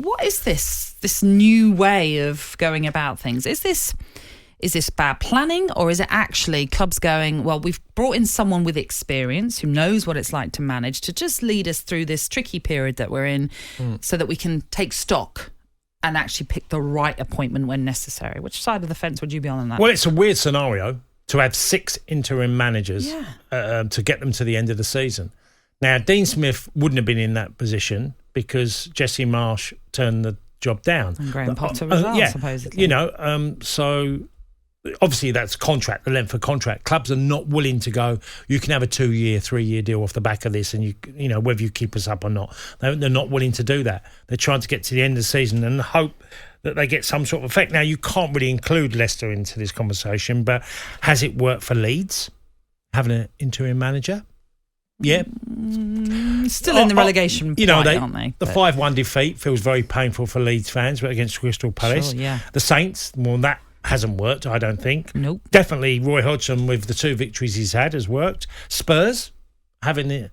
what is this new way of going about things? Is this bad planning, or is it actually clubs going, well, we've brought in someone with experience who knows what it's like to manage to just lead us through this tricky period that we're in so that we can take stock and actually pick the right appointment when necessary? Which side of the fence would you be on that? Well, it's a weird scenario to have 6 interim managers to get them to the end of the season. Now, Dean Smith wouldn't have been in that position because Jesse Marsh turned the job down. And Graham Potter as well, supposedly. You know, so obviously that's contract, the length of contract. Clubs are not willing to go, you can have a 2-year, 3-year deal off the back of this, and you know, whether you keep us up or not. They're not willing to do that. They're trying to get to the end of the season and hope that they get some sort of effect. Now, you can't really include Leicester into this conversation, but has it worked for Leeds, having an interim manager? Yeah. Still in the relegation fight, aren't they? The 5-1 defeat feels very painful for Leeds fans against Crystal Palace. Sure, yeah. The Saints, well, that hasn't worked, I don't think. Nope. Definitely Roy Hodgson, with the 2 victories he's had, has worked. Spurs, having it.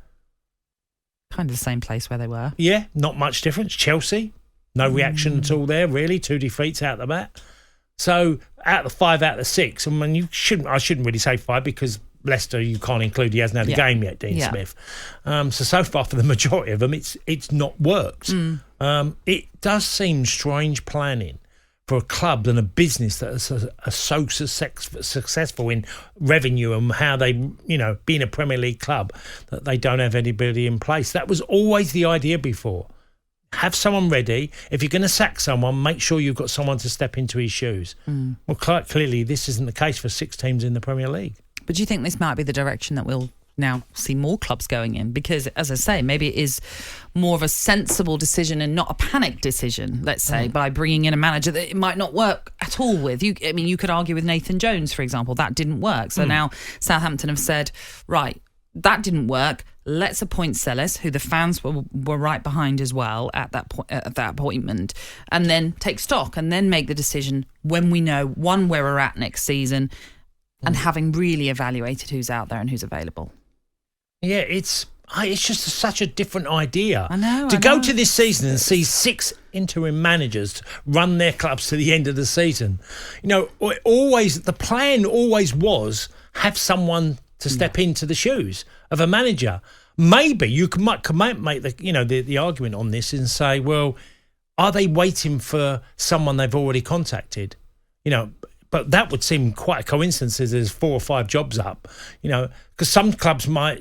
Kind of the same place where they were. Yeah, not much difference. Chelsea, no reaction at all there, really. 2 defeats out the bat. So, out of the 5 out of the 6, I mean, I shouldn't really say 5 because Leicester you can't include. He hasn't had a game yet, Dean Smith. So far for the majority of them, it's not worked. It does seem strange planning for a club and a business that are so successful in revenue and how they, being a Premier League club, that they don't have anybody in place. That was always the idea before. Have someone ready. If you're going to sack someone, make sure you've got someone to step into his shoes. Well, clearly this isn't the case for 6 teams in the Premier League. But do you think this might be the direction that we'll now see more clubs going in? Because, as I say, maybe it is more of a sensible decision and not a panic decision, let's say, by bringing in a manager that it might not work at all with. You could argue with Nathan Jones, for example, that didn't work. So now Southampton have said, right, that didn't work. Let's appoint Sellis, who the fans were right behind as well at that appointment, and then take stock and then make the decision when we know, one, where we're at next season, and having really evaluated who's out there and who's available. Yeah, it's just such a different idea. I know. Go to this season and see 6 interim managers run their clubs to the end of the season. The plan always was have someone to step into the shoes of a manager. Maybe you might make the argument on this and say, well, are they waiting for someone they've already contacted? But that would seem quite a coincidence as there's 4 or 5 jobs up, because some clubs might,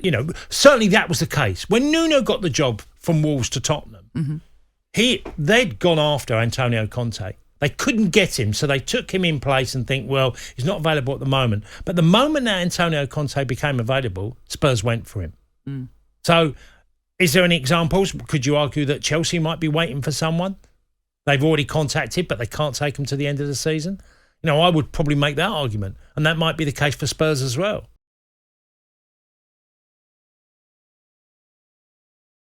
certainly that was the case. When Nuno got the job from Wolves to Tottenham, they'd gone after Antonio Conte. They couldn't get him, so they took him in place and think, well, he's not available at the moment. But the moment that Antonio Conte became available, Spurs went for him. So is there any examples? Could you argue that Chelsea might be waiting for someone they've already contacted, but they can't take him to the end of the season? I would probably make that argument. And that might be the case for Spurs as well.